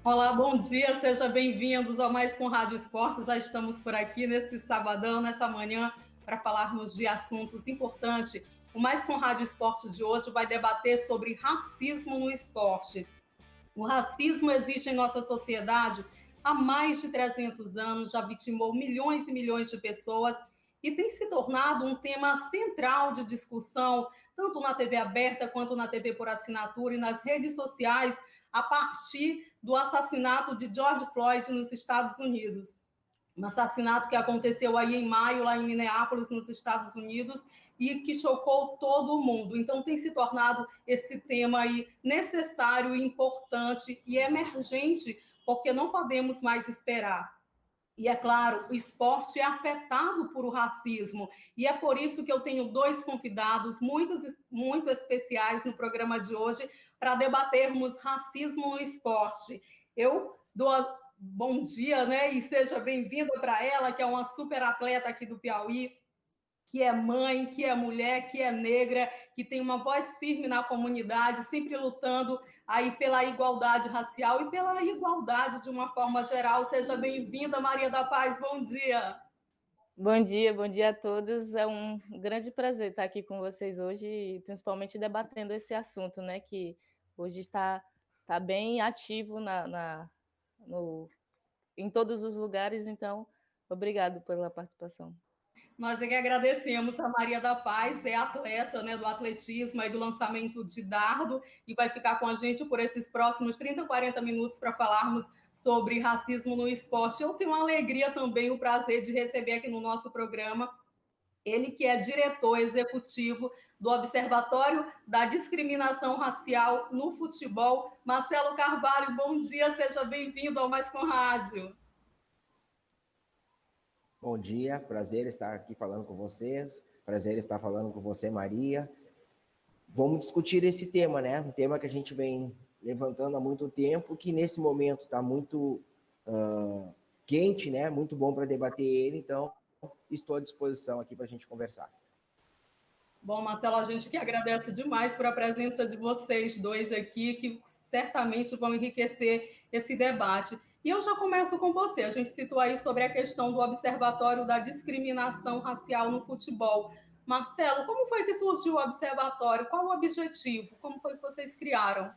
Olá, bom dia, sejam bem-vindos ao Mais com Rádio Esporte. Já estamos por aqui nesse sabadão, nessa manhã, para falarmos de assuntos importantes. O Mais com Rádio Esporte de hoje vai debater sobre racismo no esporte. O racismo existe em nossa sociedade há mais de 300 anos, já vitimou milhões e milhões de pessoas e tem se tornado um tema central de discussão, tanto na TV aberta quanto na TV por assinatura e nas redes sociais, a partir do assassinato de George Floyd nos Estados Unidos. Um assassinato que aconteceu aí em maio, lá em Minneapolis, nos Estados Unidos, e que chocou todo o mundo. Então, tem se tornado esse tema aí necessário, importante e emergente, porque não podemos mais esperar. E é claro, o esporte é afetado por o racismo. E é por isso que eu tenho dois convidados muito especiais no programa de hoje para debatermos racismo no esporte. Eu dou bom dia, né? E seja bem-vinda para ela, que é uma super atleta aqui do Piauí, que é mãe, que é mulher, que é negra, que tem uma voz firme na comunidade, sempre lutando aí pela igualdade racial e pela igualdade de uma forma geral. Seja bem-vinda, Maria da Paz, bom dia. Bom dia a todos. É um grande prazer estar aqui com vocês hoje, principalmente debatendo esse assunto, né, que hoje está bem ativo em todos os lugares, então, obrigado pela participação. Nós é que agradecemos a Maria da Paz, é atleta, né, do atletismo e do lançamento de dardo, e vai ficar com a gente por esses próximos 30, 40 minutos para falarmos sobre racismo no esporte. Eu tenho a alegria também, o prazer de receber aqui no nosso programa ele que é diretor executivo do Observatório da Discriminação Racial no Futebol. Marcelo Carvalho, bom dia, seja bem-vindo ao Mais com Rádio. Bom dia, prazer estar aqui falando com vocês, prazer estar falando com você, Maria. Vamos discutir esse tema, né? Um tema que a gente vem levantando há muito tempo, que nesse momento está muito quente, né? Muito bom para debater ele, então estou à disposição aqui para a gente conversar. Bom, Marcelo, a gente que agradece demais por a presença de vocês dois aqui, que certamente vão enriquecer esse debate. E eu já começo com você. A gente citou aí sobre a questão do Observatório da Discriminação Racial no Futebol. Marcelo, como foi que surgiu o Observatório? Qual o objetivo? Como foi que vocês criaram?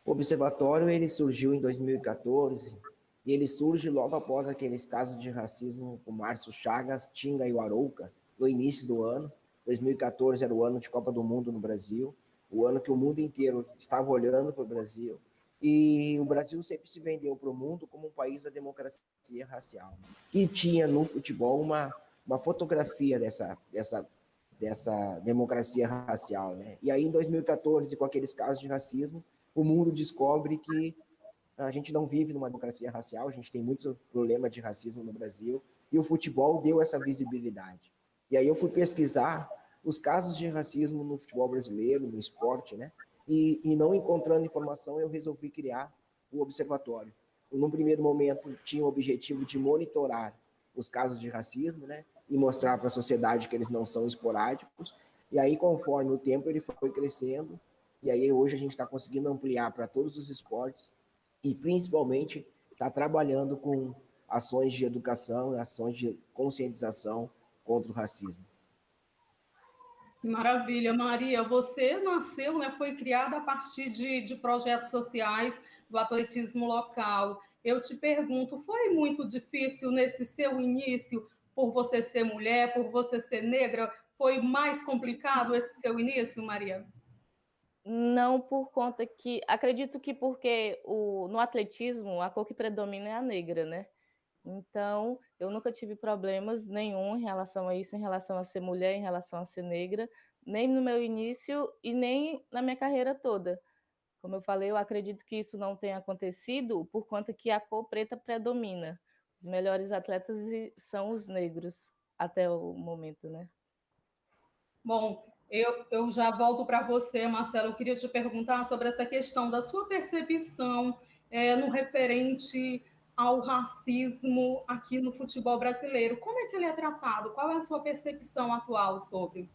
O Observatório ele surgiu em 2014 e ele surge logo após aqueles casos de racismo com Márcio Chagas, Tinga e o Arouca, no início do ano. 2014 era o ano de Copa do Mundo no Brasil, o ano que o mundo inteiro estava olhando para o Brasil. E o Brasil sempre se vendeu para o mundo como um país da democracia racial. E tinha no futebol uma fotografia dessa democracia racial, né? E aí, em 2014, com aqueles casos de racismo, o mundo descobre que a gente não vive numa democracia racial, a gente tem muito problema de racismo no Brasil, e o futebol deu essa visibilidade. E aí eu fui pesquisar os casos de racismo no futebol brasileiro, no esporte, né? E não encontrando informação, eu resolvi criar o observatório. Num primeiro momento, tinha o objetivo de monitorar os casos de racismo, né? E mostrar para a sociedade que eles não são esporádicos. E aí, conforme o tempo, ele foi crescendo. E aí, hoje, a gente está conseguindo ampliar para todos os esportes e, principalmente, está trabalhando com ações de educação, ações de conscientização contra o racismo. Maravilha, Maria. Você nasceu, né, foi criada a partir de projetos sociais do atletismo local. Eu te pergunto, foi muito difícil nesse seu início, por você ser mulher, por você ser negra? Foi mais complicado esse seu início, Maria? Não por conta que... Acredito que porque no atletismo a cor que predomina é a negra, né? Então, eu nunca tive problemas nenhum em relação a isso, em relação a ser mulher, em relação a ser negra, nem no meu início e nem na minha carreira toda. Como eu falei, eu acredito que isso não tenha acontecido por conta que a cor preta predomina. Os melhores atletas são os negros até o momento, né? Bom, eu já volto para você, Marcelo. Eu queria te perguntar sobre essa questão da sua percepção no referente ao racismo aqui no futebol brasileiro. Como é que ele é tratado? Qual é a sua percepção atual sobre?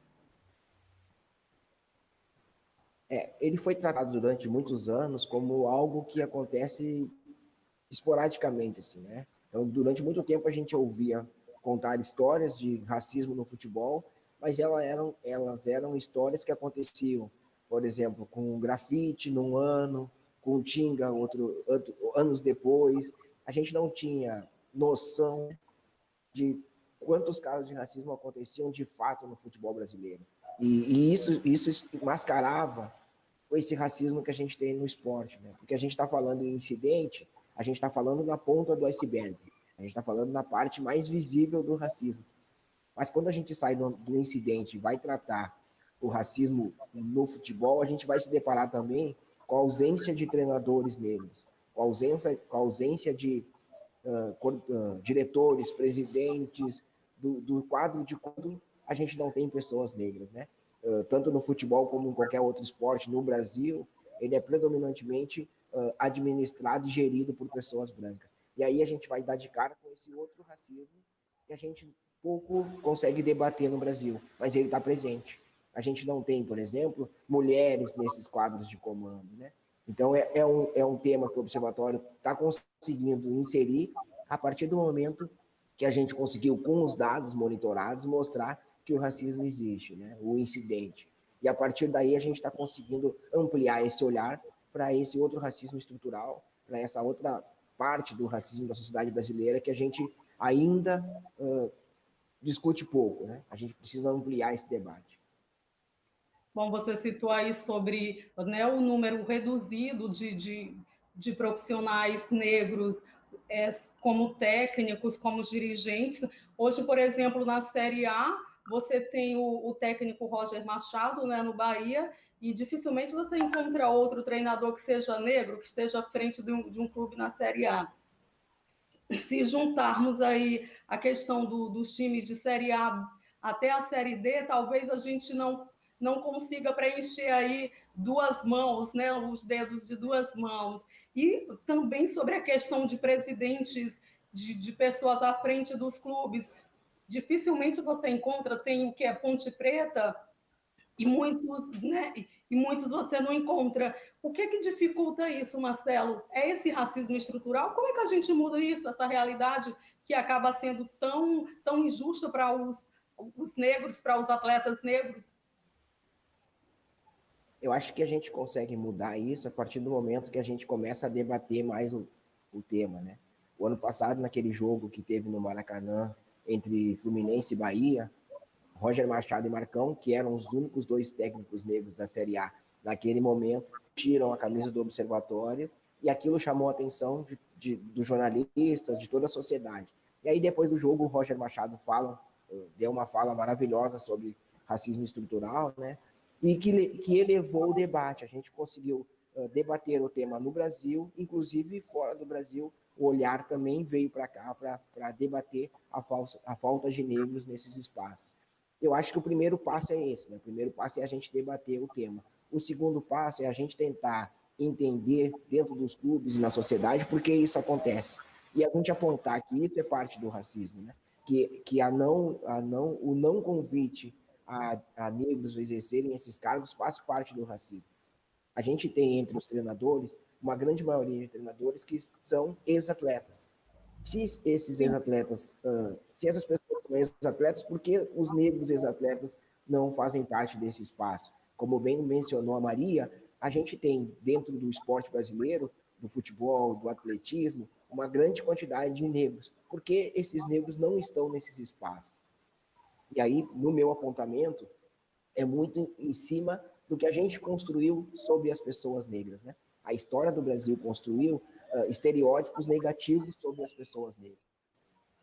Ele foi tratado durante muitos anos como algo que acontece esporadicamente, assim, né? Então, durante muito tempo a gente ouvia contar histórias de racismo no futebol, mas elas eram histórias que aconteciam, por exemplo, com grafite num ano, com tinga anos depois. A gente não tinha noção de quantos casos de racismo aconteciam de fato no futebol brasileiro. E isso mascarava esse racismo que a gente tem no esporte, né? Porque a gente está falando em incidente, a gente está falando na ponta do iceberg, a gente está falando na parte mais visível do racismo. Mas quando a gente sai do incidente e vai tratar o racismo no futebol, a gente vai se deparar também com a ausência de treinadores negros, com a ausência de diretores, presidentes, do quadro de quando a gente não tem pessoas negras, né? Tanto no futebol como em qualquer outro esporte no Brasil, ele é predominantemente administrado e gerido por pessoas brancas. E aí a gente vai dar de cara com esse outro racismo que a gente pouco consegue debater no Brasil, mas ele está presente. A gente não tem, por exemplo, mulheres nesses quadros de comando, né? Então, é um tema que o Observatório está conseguindo inserir a partir do momento que a gente conseguiu, com os dados monitorados, mostrar que o racismo existe, né? O incidente. E a partir daí a gente está conseguindo ampliar esse olhar para esse outro racismo estrutural, para essa outra parte do racismo da sociedade brasileira que a gente ainda discute pouco, né? A gente precisa ampliar esse debate. Bom, você citou aí sobre, né, o número reduzido de profissionais negros como técnicos, como dirigentes. Hoje, por exemplo, na Série A, você tem o técnico Roger Machado, né, no Bahia, e dificilmente você encontra outro treinador que seja negro, que esteja à frente de um clube na Série A. Se juntarmos aí a questão dos times de Série A até a Série D, talvez a gente não consiga preencher aí duas mãos, né, os dedos de duas mãos. E também sobre a questão de presidentes, de pessoas à frente dos clubes. Dificilmente você encontra, tem o que é Ponte Preta, e muitos você não encontra. O que dificulta isso, Marcelo? É esse racismo estrutural? Como é que a gente muda isso, essa realidade que acaba sendo tão injusta para os negros, para os atletas negros? Eu acho que a gente consegue mudar isso a partir do momento que a gente começa a debater mais o tema, né? O ano passado, naquele jogo que teve no Maracanã entre Fluminense e Bahia, Roger Machado e Marcão, que eram os únicos dois técnicos negros da Série A naquele momento, tiram a camisa do Observatório e aquilo chamou a atenção dos jornalistas, de toda a sociedade. E aí, depois do jogo, o Roger Machado deu uma fala maravilhosa sobre racismo estrutural, né? E que elevou o debate. A gente conseguiu debater o tema no Brasil, inclusive fora do Brasil, o olhar também veio para cá para debater a falta de negros nesses espaços. Eu acho que o primeiro passo é esse, né? O primeiro passo é a gente debater o tema. O segundo passo é a gente tentar entender dentro dos clubes e na sociedade por que isso acontece. E a gente apontar que isso é parte do racismo, né? Que o não convite a negros exercerem esses cargos faz parte do racismo. A gente tem entre os treinadores uma grande maioria de treinadores que são ex-atletas. Se esses ex-atletas, se essas pessoas são ex-atletas, por que os negros ex-atletas não fazem parte desse espaço? Como bem mencionou a Maria, a gente tem dentro do esporte brasileiro, do futebol, do atletismo, uma grande quantidade de negros. Por que esses negros não estão nesses espaços? E aí, no meu apontamento, é muito em cima do que a gente construiu sobre as pessoas negras, né? A história do Brasil construiu estereótipos negativos sobre as pessoas negras.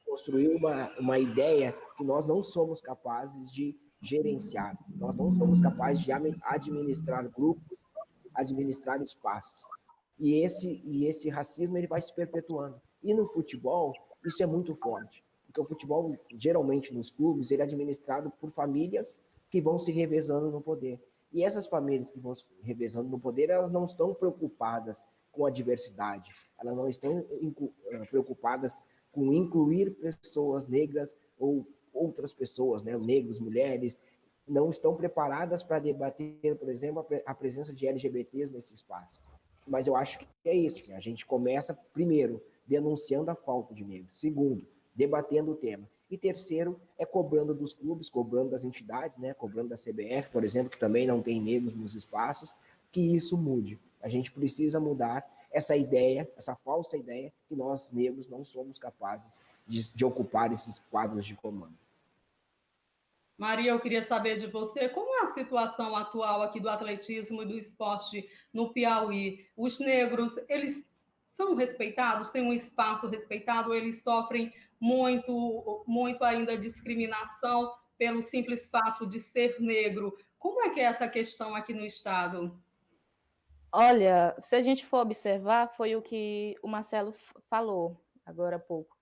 Construiu uma ideia que nós não somos capazes de gerenciar, nós não somos capazes de administrar grupos, administrar espaços. E esse racismo ele vai se perpetuando. E no futebol, isso é muito forte, porque o futebol, geralmente nos clubes, ele é administrado por famílias que vão se revezando no poder. E essas famílias que vão se revezando no poder, elas não estão preocupadas com a diversidade, elas não estão preocupadas com incluir pessoas negras ou outras pessoas, né, negros, mulheres, não estão preparadas para debater, por exemplo, a presença de LGBTs nesse espaço. Mas eu acho que é isso. Assim, a gente começa, primeiro, denunciando a falta de negros. Segundo, debatendo o tema. E terceiro, é cobrando dos clubes, cobrando das entidades, né? Cobrando da CBF, por exemplo, que também não tem negros nos espaços, que isso mude. A gente precisa mudar essa ideia, essa falsa ideia, que nós, negros, não somos capazes de ocupar esses quadros de comando. Maria, eu queria saber de você, como é a situação atual aqui do atletismo e do esporte no Piauí? Os negros, eles são respeitados, têm um espaço respeitado, eles sofrem muito ainda discriminação pelo simples fato de ser negro. Como é que é essa questão aqui no estado? Olha, se a gente for observar, foi o que o Marcelo falou agora há pouco.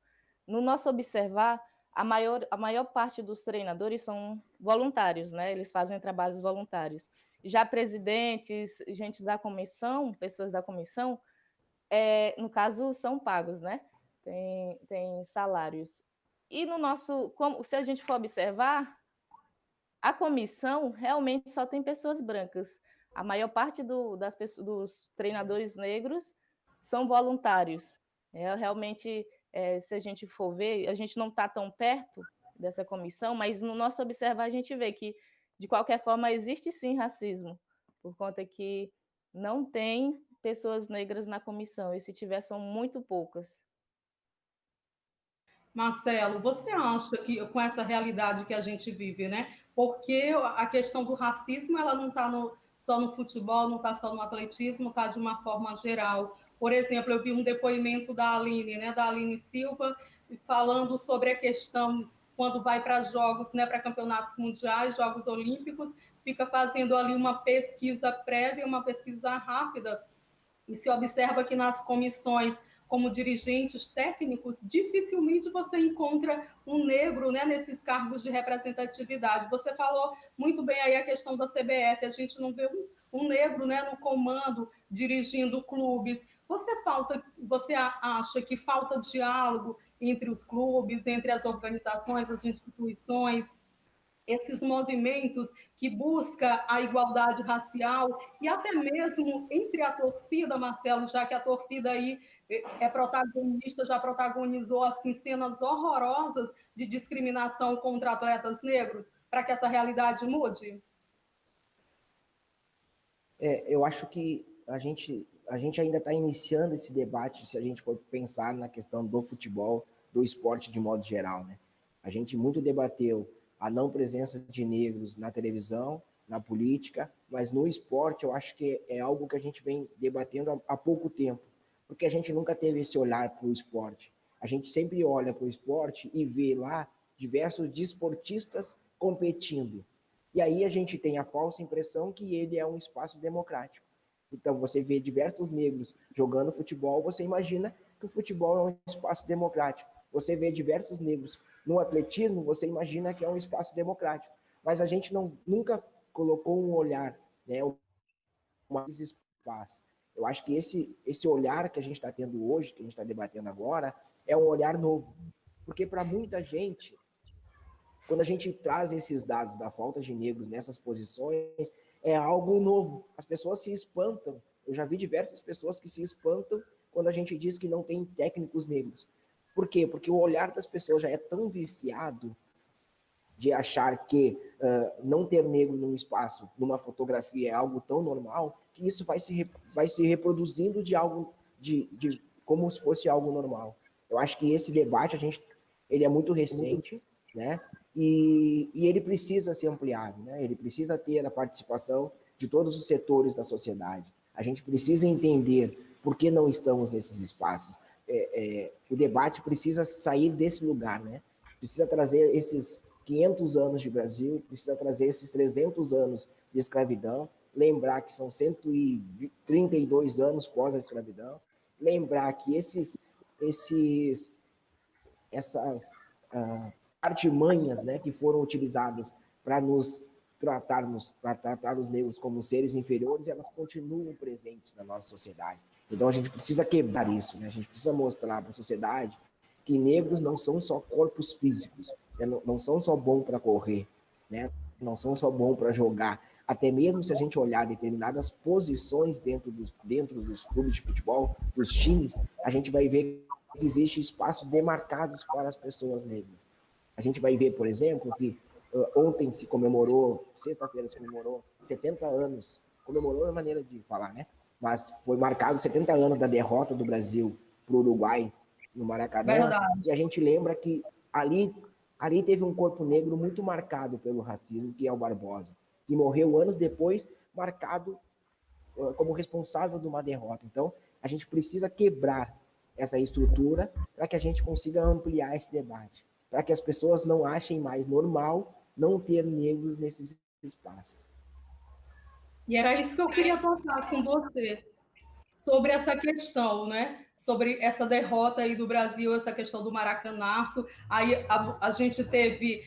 No nosso observar, a maior parte dos treinadores são voluntários, né? Eles fazem trabalhos voluntários. Já presidentes, gente da comissão, pessoas da comissão, no caso, são pagos, né? Tem salários. E no nosso, se a gente for observar, a comissão realmente só tem pessoas brancas. A maior parte dos treinadores negros são voluntários. Realmente, se a gente for ver, a gente não está tão perto dessa comissão, mas no nosso observar a gente vê que, de qualquer forma, existe sim racismo, por conta que não tem pessoas negras na comissão, e se tiver, são muito poucas. Marcelo, você acha que com essa realidade que a gente vive, né? Porque a questão do racismo ela não está só no futebol, não está só no atletismo, está de uma forma geral. Por exemplo, eu vi um depoimento da Aline, né, da Aline Silva, falando sobre a questão quando vai para jogos, né, para campeonatos mundiais, Jogos Olímpicos, fica fazendo ali uma pesquisa prévia, uma pesquisa rápida e se observa que nas comissões, como dirigentes técnicos, dificilmente você encontra um negro, né, nesses cargos de representatividade. Você falou muito bem aí a questão da CBF, a gente não vê um negro, né, no comando, dirigindo clubes. Você acha que falta diálogo entre os clubes, entre as organizações, as instituições, esses movimentos que busca a igualdade racial e até mesmo entre a torcida, Marcelo, já que a torcida aí é protagonista, já protagonizou assim cenas horrorosas de discriminação contra atletas negros, para que essa realidade mude? Eu acho que a gente ainda está iniciando esse debate, se a gente for pensar na questão do futebol, do esporte de modo geral, né? A gente muito debateu a não presença de negros na televisão, na política, mas no esporte eu acho que é algo que a gente vem debatendo há pouco tempo, porque a gente nunca teve esse olhar para o esporte. A gente sempre olha para o esporte e vê lá diversos desportistas competindo. E aí a gente tem a falsa impressão que ele é um espaço democrático. Então, você vê diversos negros jogando futebol, você imagina que o futebol é um espaço democrático. Você vê diversos negros no atletismo, você imagina que é um espaço democrático. Mas a gente nunca colocou um olhar, né, esses espaços. Eu acho que esse olhar que a gente está tendo hoje, que a gente está debatendo agora, é um olhar novo. Porque para muita gente, quando a gente traz esses dados da falta de negros nessas posições, é algo novo. As pessoas se espantam. Eu já vi diversas pessoas que se espantam quando a gente diz que não tem técnicos negros. Por quê? Porque o olhar das pessoas já é tão viciado de achar que não ter negro num espaço, numa fotografia, é algo tão normal, que isso vai se reproduzindo de algo, como se fosse algo normal. Eu acho que esse debate, ele é muito recente, né? E ele precisa ser ampliado, né? Ele precisa ter a participação de todos os setores da sociedade. A gente precisa entender por que não estamos nesses espaços. O debate precisa sair desse lugar, né? Precisa trazer esses 500 anos de Brasil, precisa trazer esses 300 anos de escravidão, lembrar que são 132 anos pós a escravidão, lembrar que essas artimanhas, né, que foram utilizadas para tratar os negros como seres inferiores, elas continuam presentes na nossa sociedade. Então a gente precisa quebrar isso, né? A gente precisa mostrar para a sociedade que negros não são só corpos físicos, não são só bons para correr, né? não são só bons para jogar. Até mesmo se a gente olhar determinadas posições dentro dos clubes de futebol, dos times, a gente vai ver que existe espaços demarcados para as pessoas negras. A gente vai ver, por exemplo, que ontem se comemorou, sexta-feira se comemorou 70 anos, comemorou a maneira de falar, né? Mas foi marcado 70 anos da derrota do Brasil para o Uruguai no Maracanã. Verdade. E a gente lembra que ali teve um corpo negro muito marcado pelo racismo, que é o Barbosa, que morreu anos depois, marcado como responsável de uma derrota. Então, a gente precisa quebrar essa estrutura para que a gente consiga ampliar esse debate, para que as pessoas não achem mais normal não ter negros nesses espaços. E era isso que eu queria tratar com você, sobre essa questão, né? Sobre essa derrota aí do Brasil, essa questão do maracanaço. Aí a gente teve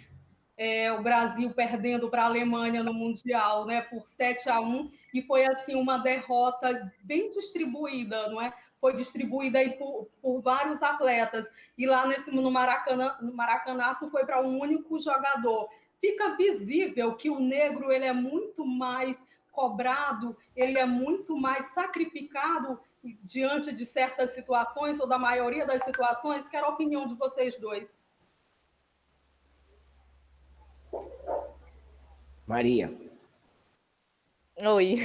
o Brasil perdendo para a Alemanha no Mundial, né, por 7-1, e foi assim uma derrota bem distribuída, não é? Foi distribuída aí por vários atletas, e lá no Maracanaço foi para um único jogador. Fica visível que o negro ele é muito mais cobrado, ele é muito mais sacrificado diante de certas situações, ou da maioria das situações. Quero a opinião de vocês dois. Maria. Oi.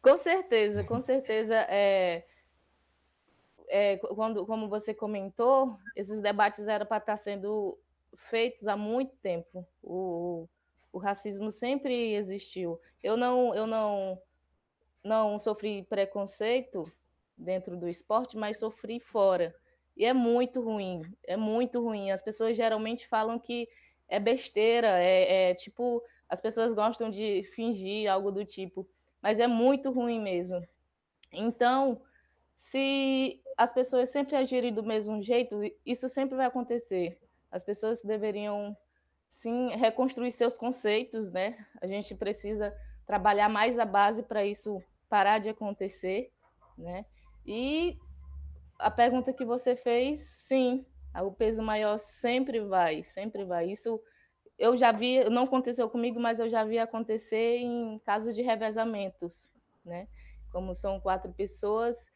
Com certeza, com certeza. Como você comentou, esses debates eram para estar sendo feitos há muito tempo. O racismo sempre existiu. Eu não sofri preconceito dentro do esporte, mas sofri fora. E é muito ruim, é muito ruim. As pessoas geralmente falam que é besteira, tipo, as pessoas gostam de fingir algo do tipo, mas é muito ruim mesmo. Então, se as pessoas sempre agirem do mesmo jeito, isso sempre vai acontecer. As pessoas deveriam, sim, reconstruir seus conceitos, né? A gente precisa trabalhar mais a base para isso parar de acontecer, né? E a pergunta que você fez, sim, o peso maior sempre vai, sempre vai. Isso eu já vi, não aconteceu comigo, mas eu já vi acontecer em casos de revezamentos, né? Como são 4 pessoas,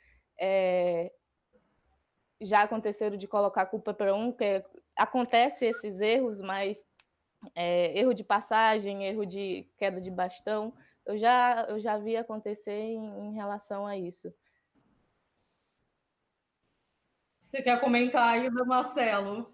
já aconteceram de colocar a culpa para um, que acontece esses erros, mas erro de passagem, erro de queda de bastão, eu já vi acontecer em relação a isso. Você quer comentar ainda, Marcelo?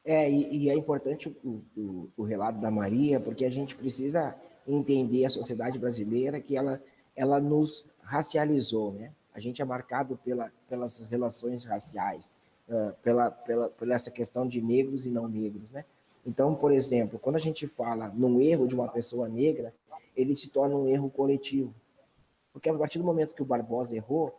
E é importante o relato da Maria, porque a gente precisa entender a sociedade brasileira que ela nos racializou, né? A gente é marcado pelas relações raciais, pela essa questão de negros e não negros, né? Então, por exemplo, quando a gente fala num erro de uma pessoa negra, ele se torna um erro coletivo. Porque a partir do momento que o Barbosa errou,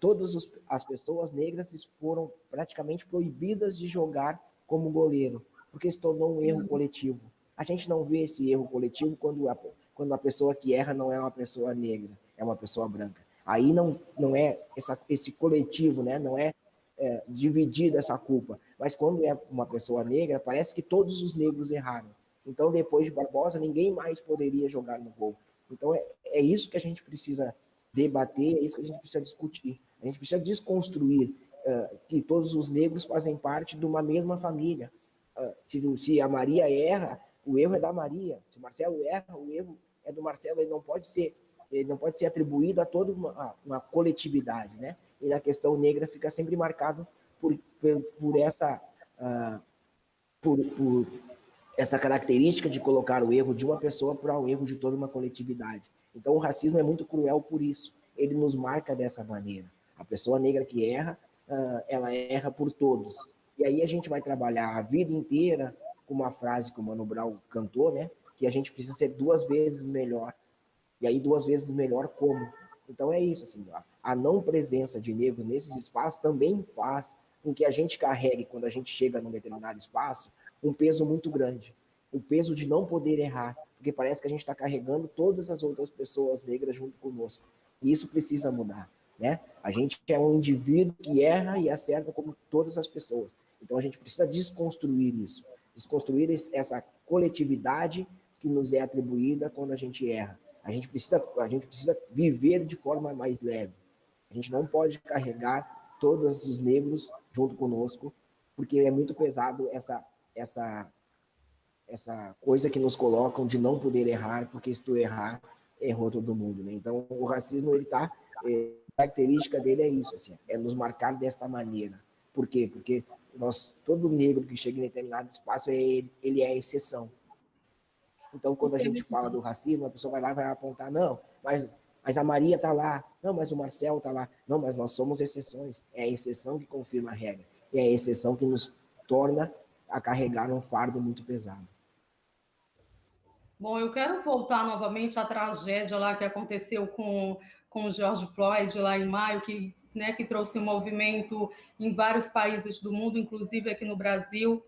todas as pessoas negras foram praticamente proibidas de jogar como goleiro, porque se tornou um erro coletivo. A gente não vê esse erro coletivo quando a pessoa que erra não é uma pessoa negra, é uma pessoa branca. Aí não é esse coletivo, né? Não é dividida essa culpa. Mas quando é uma pessoa negra, parece que todos os negros erraram. Então, depois de Barbosa, ninguém mais poderia jogar no gol. Então, é isso que a gente precisa debater, é isso que a gente precisa discutir. A gente precisa desconstruir que todos os negros fazem parte de uma mesma família. Se a Maria erra, o erro é da Maria. Se o Marcelo erra, o erro é do Marcelo. Ele não pode ser atribuído a toda uma coletividade, né? E na questão negra fica sempre marcado por essa característica de colocar o erro de uma pessoa para o erro de toda uma coletividade. Então, o racismo é muito cruel por isso. Ele nos marca dessa maneira. A pessoa negra que erra, ela erra por todos. E aí a gente vai trabalhar a vida inteira com uma frase que o Mano Brown cantou, né? Que a gente precisa ser 2 vezes melhor. E aí 2 vezes melhor como? Então é isso, assim, a não presença de negros nesses espaços também faz com que a gente carregue, quando a gente chega num determinado espaço, um peso muito grande. O peso de não poder errar, porque parece que a gente está carregando todas as outras pessoas negras junto conosco. E isso precisa mudar, né? A gente é um indivíduo que erra e acerta como todas as pessoas. Então a gente precisa desconstruir isso. desconstruir essa coletividade que nos é atribuída quando a gente erra. A gente precisa viver de forma mais leve. A gente não pode carregar todos os negros junto conosco, porque é muito pesado essa coisa que nos colocam de não poder errar, porque se tu errar, errou todo mundo, né? Então, o racismo, a característica dele é isso, assim, é nos marcar desta maneira. Por quê? Porque todo negro que chega em determinado espaço, ele é a exceção. Então, quando a gente fala do racismo, a pessoa vai lá e vai apontar, não, mas a Maria está lá, não, mas o Marcel está lá, não, mas nós somos exceções. É a exceção que confirma a regra, é a exceção que nos torna a carregar um fardo muito pesado. Bom, eu quero voltar novamente à tragédia lá que aconteceu com o George Floyd lá em maio, que trouxe um movimento em vários países do mundo, inclusive aqui no Brasil.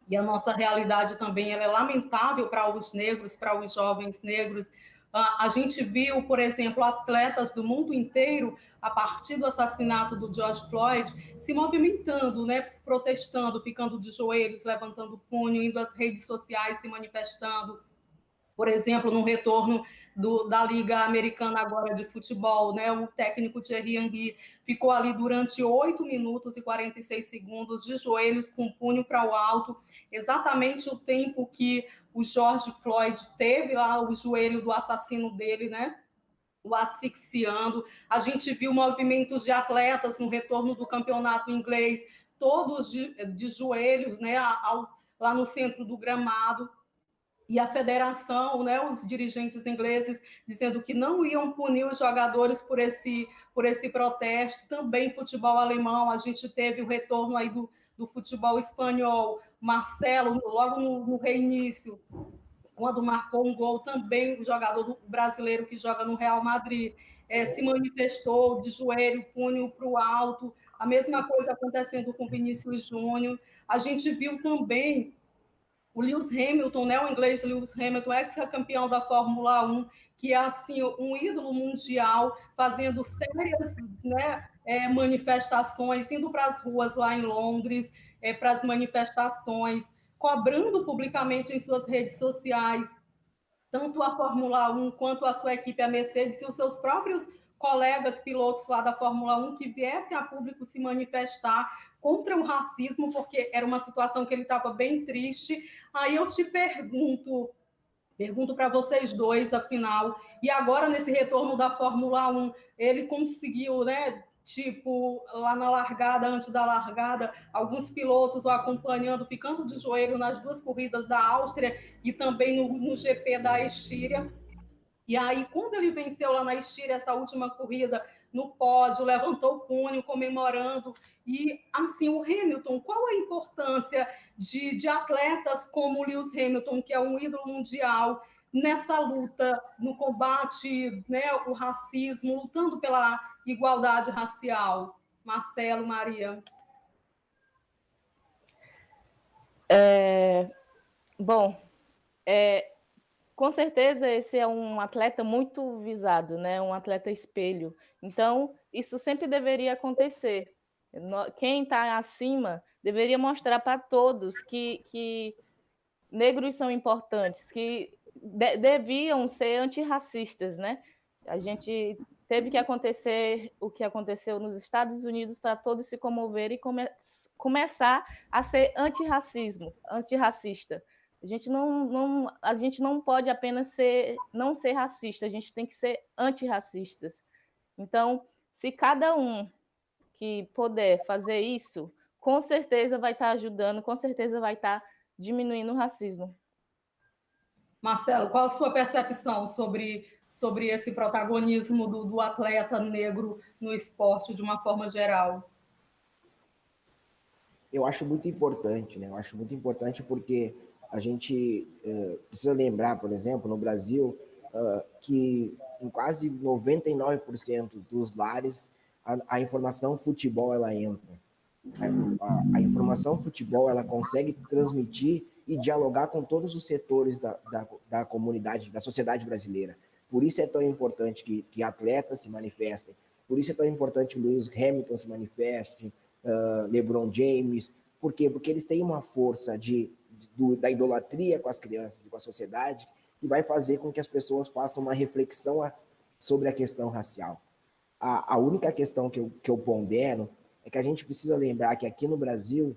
E a nossa realidade também ela é lamentável para os negros, para os jovens negros. A gente viu, por exemplo, atletas do mundo inteiro, a partir do assassinato do George Floyd, se movimentando, se protestando, ficando de joelhos, levantando o punho, indo às redes sociais, se manifestando. Por exemplo, no retorno da Liga Americana agora de futebol, o técnico Thierry Henry ficou ali durante 8 minutos e 46 segundos de joelhos com o punho para o alto, exatamente o tempo que o George Floyd teve lá o joelho do assassino dele, o asfixiando. A gente viu movimentos de atletas no retorno do campeonato inglês, todos de joelhos, lá no centro do gramado. E a federação, os dirigentes ingleses dizendo que não iam punir os jogadores por esse protesto. Também futebol alemão, a gente teve o retorno aí do futebol espanhol. Marcelo, logo no reinício, quando marcou um gol, também o jogador brasileiro que joga no Real Madrid se manifestou de joelho, punho para o alto. A mesma coisa acontecendo com Vinícius Júnior. A gente viu também o Lewis Hamilton, o inglês Lewis Hamilton, ex-campeão da Fórmula 1, que é assim um ídolo mundial, fazendo sérias manifestações, indo para as ruas lá em Londres, para as manifestações, cobrando publicamente em suas redes sociais, tanto a Fórmula 1 quanto a sua equipe, a Mercedes, e os seus próprios colegas pilotos lá da Fórmula 1 que viessem a público se manifestar contra o racismo, porque era uma situação que ele estava bem triste. Aí eu te pergunto para vocês dois, afinal, e agora nesse retorno da Fórmula 1, ele conseguiu, lá na largada, antes da largada, alguns pilotos o acompanhando, ficando de joelho nas 2 corridas da Áustria e também no GP da Estíria. E aí, quando ele venceu lá na Estíria, essa última corrida, no pódio, levantou o punho, comemorando. E, assim, o Hamilton, qual a importância de atletas como o Lewis Hamilton, que é um ídolo mundial, nessa luta, no combate, o racismo, lutando pela igualdade racial? Marcelo, Maria. Bom, com certeza esse é um atleta muito visado, um atleta espelho. Então, isso sempre deveria acontecer. Quem está acima deveria mostrar para todos que negros são importantes, que deviam ser antirracistas, A gente teve que acontecer o que aconteceu nos Estados Unidos para todos se comoverem e começar a ser antirracista. A gente não pode apenas não ser racista, a gente tem que ser antirracistas. Então, se cada um que puder fazer isso, com certeza vai estar ajudando, com certeza vai estar diminuindo o racismo. Marcelo, qual a sua percepção sobre esse protagonismo do atleta negro no esporte de uma forma geral? Eu acho muito importante, Eu acho muito importante porque a gente precisa lembrar, por exemplo, no Brasil, que em quase 99% dos lares a informação futebol ela entra. A informação futebol ela consegue transmitir e dialogar com todos os setores da comunidade, da sociedade brasileira. Por isso é tão importante que atletas se manifestem. Por isso é tão importante que Lewis Hamilton se manifeste, LeBron James. Por quê? Porque eles têm uma força de da idolatria com as crianças e com a sociedade, que vai fazer com que as pessoas façam uma reflexão sobre a questão racial. A única questão que eu pondero é que a gente precisa lembrar que aqui no Brasil,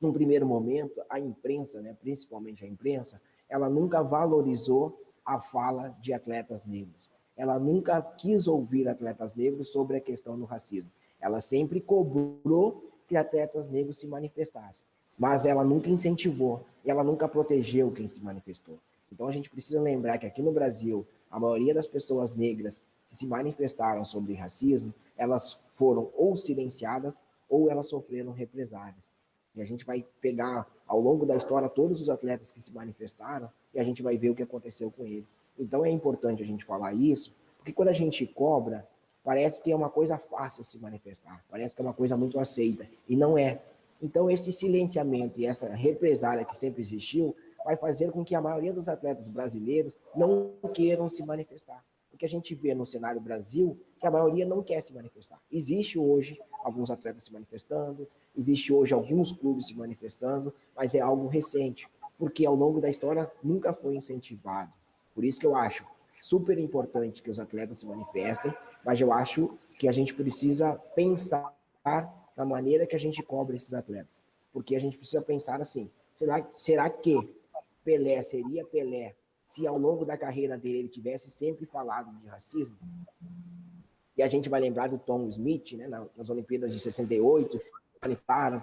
num primeiro momento, a imprensa, né, principalmente a imprensa, ela nunca valorizou a fala de atletas negros. Ela nunca quis ouvir atletas negros sobre a questão do racismo. Ela sempre cobrou que atletas negros se manifestassem, mas ela nunca incentivou, e ela nunca protegeu quem se manifestou. Então a gente precisa lembrar que aqui no Brasil, a maioria das pessoas negras que se manifestaram sobre racismo, elas foram ou silenciadas ou elas sofreram represálias. E a gente vai pegar, ao longo da história, todos os atletas que se manifestaram e a gente vai ver o que aconteceu com eles. Então é importante a gente falar isso, porque quando a gente cobra, parece que é uma coisa fácil se manifestar, parece que é uma coisa muito aceita, e não é. Então esse silenciamento e essa represália que sempre existiu vai fazer com que a maioria dos atletas brasileiros não queiram se manifestar. Porque a gente vê no cenário Brasil que a maioria não quer se manifestar. Existe hoje alguns atletas se manifestando, existe hoje alguns clubes se manifestando, mas é algo recente, porque ao longo da história nunca foi incentivado. Por isso que eu acho super importante que os atletas se manifestem, mas eu acho que a gente precisa pensar na maneira que a gente cobra esses atletas. Porque a gente precisa pensar assim, será que Pelé seria Pelé se ao longo da carreira dele ele tivesse sempre falado de racismo? E a gente vai lembrar do Tom Smith, né, nas Olimpíadas de 68,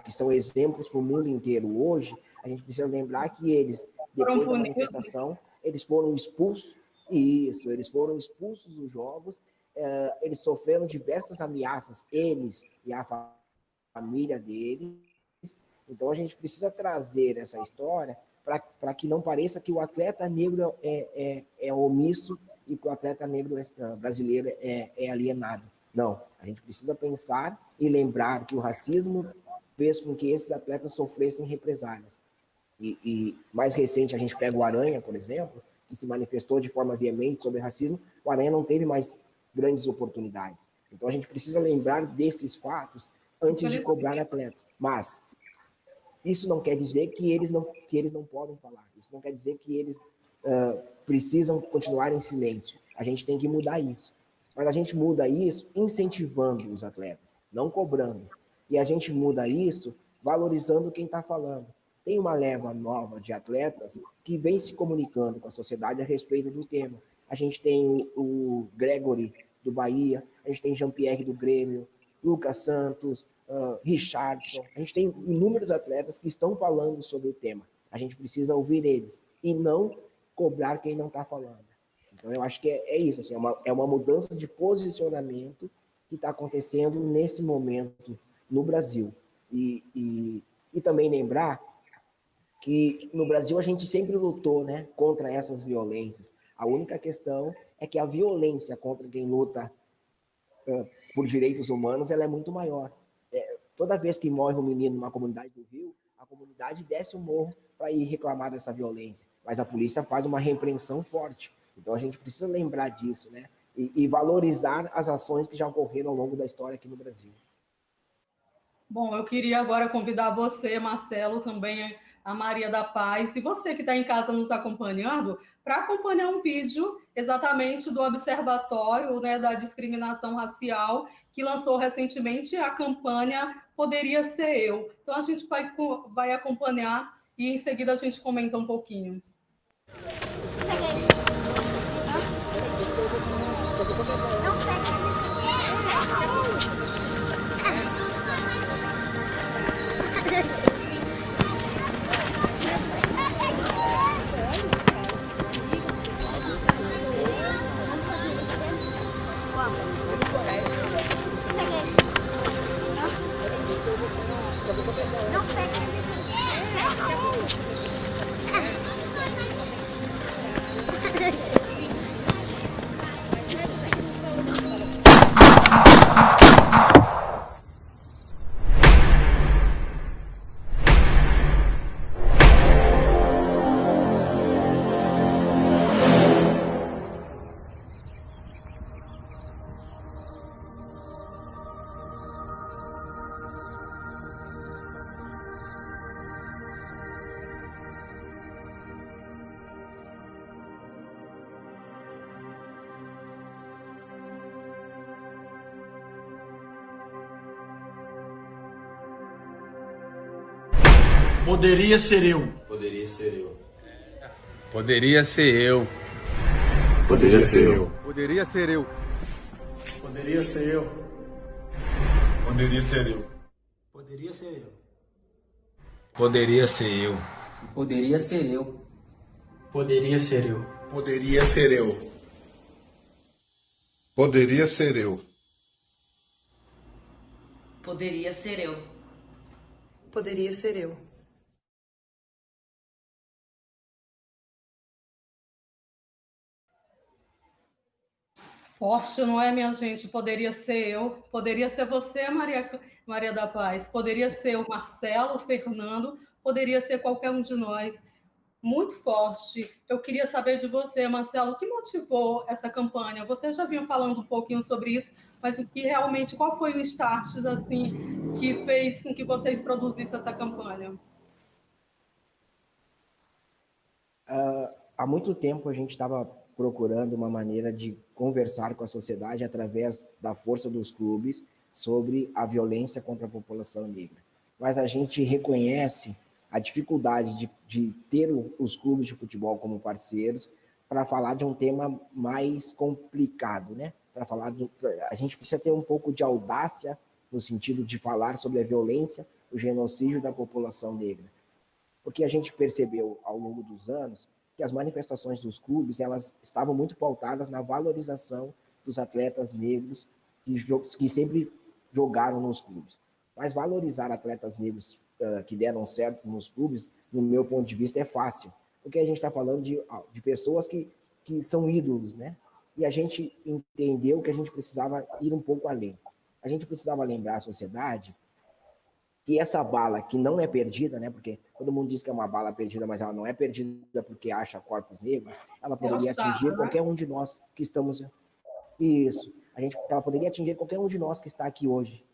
que são exemplos para o mundo inteiro hoje. A gente precisa lembrar que eles, depois da manifestação, eles foram expulsos. Isso, eles foram expulsos dos jogos, eles sofreram diversas ameaças, eles e a família deles. Então a gente precisa trazer essa história para que não pareça que o atleta negro é omisso e que o atleta negro brasileiro é alienado. Não, a gente precisa pensar e lembrar que o racismo fez com que esses atletas sofressem represálias. E mais recente, a gente pega o Aranha, por exemplo, que se manifestou de forma veemente sobre racismo. O Aranha não teve mais grandes oportunidades. Então a gente precisa lembrar desses fatos antes de cobrar atletas. Mas isso não quer dizer que eles não podem falar. Isso não quer dizer que eles precisam continuar em silêncio. A gente tem que mudar isso. Mas a gente muda isso incentivando os atletas, não cobrando. E a gente muda isso valorizando quem está falando. Tem uma leva nova de atletas que vem se comunicando com a sociedade a respeito do tema. A gente tem o Gregory, do Bahia, a gente tem Jean-Pierre, do Grêmio, Lucas Santos, Richardson. A gente tem inúmeros atletas que estão falando sobre o tema. A gente precisa ouvir eles e não cobrar quem não está falando. Então, eu acho que é isso. Assim, é uma mudança de posicionamento que está acontecendo nesse momento no Brasil. E também lembrar que no Brasil a gente sempre lutou, né, contra essas violências. A única questão é que a violência contra quem luta por direitos humanos ela é muito maior. Toda vez que morre um menino numa comunidade do Rio, a comunidade desce o morro para ir reclamar dessa violência, mas a polícia faz uma repreensão forte. Então a gente precisa lembrar disso, né? E valorizar as ações que já ocorreram ao longo da história aqui no Brasil. Bom, eu queria agora convidar você, Marcelo, também a Maria da Paz, e você que está em casa nos acompanhando, para acompanhar um vídeo exatamente do Observatório, né, da Discriminação Racial, que lançou recentemente a campanha Poderia Ser Eu. Então a gente vai acompanhar e em seguida a gente comenta um pouquinho. Poderia ser eu. Poderia ser eu. Poderia ser eu. Poderia ser eu. Poderia ser eu. Poderia ser eu. Poderia ser eu. Poderia ser eu. Poderia ser eu. Poderia ser eu. Poderia ser eu. Poderia ser eu. Poderia ser eu. Poderia ser eu. Poderia ser eu. Forte, não é, minha gente? Poderia ser eu, poderia ser você, Maria da Paz, poderia ser o Marcelo, o Fernando, poderia ser qualquer um de nós. Muito forte. Eu queria saber de você, Marcelo, o que motivou essa campanha? Você já vinha falando um pouquinho sobre isso, mas o que realmente, qual foi o start assim que fez com que vocês produzissem essa campanha? Há muito tempo a gente estava procurando uma maneira de conversar com a sociedade através da força dos clubes sobre a violência contra a população negra. Mas a gente reconhece a dificuldade de ter os clubes de futebol como parceiros para falar de um tema mais complicado, né? A gente precisa ter um pouco de audácia no sentido de falar sobre a violência, o genocídio da população negra. Porque a gente percebeu ao longo dos anos que as manifestações dos clubes elas estavam muito pautadas na valorização dos atletas negros que sempre jogaram nos clubes. Mas valorizar atletas negros que deram certo nos clubes, no meu ponto de vista, é fácil. Porque a gente está falando de pessoas que são ídolos, né? E a gente entendeu que a gente precisava ir um pouco além. A gente precisava lembrar a sociedade que essa bala que não é perdida, né? Porque todo mundo diz que é uma bala perdida, mas ela não é perdida porque acha corpos negros, ela poderia atingir qualquer um de nós que estamos... Isso. Ela poderia atingir qualquer um de nós que está aqui hoje.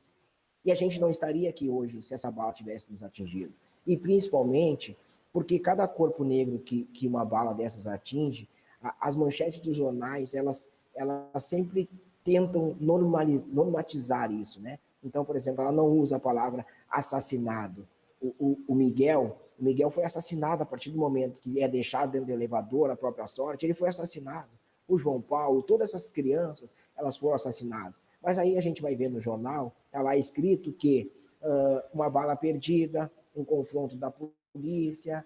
E a gente não estaria aqui hoje se essa bala tivesse nos atingido. E principalmente porque cada corpo negro que uma bala dessas atinge, as manchetes dos jornais, elas sempre tentam normatizar isso, né? Então, por exemplo, ela não usa a palavra assassinado. O Miguel foi assassinado a partir do momento que é deixado dentro do elevador, a própria sorte, ele foi assassinado. O João Paulo, todas essas crianças, elas foram assassinadas. Mas aí a gente vai ver no jornal, está lá escrito que uma bala perdida, um confronto da polícia,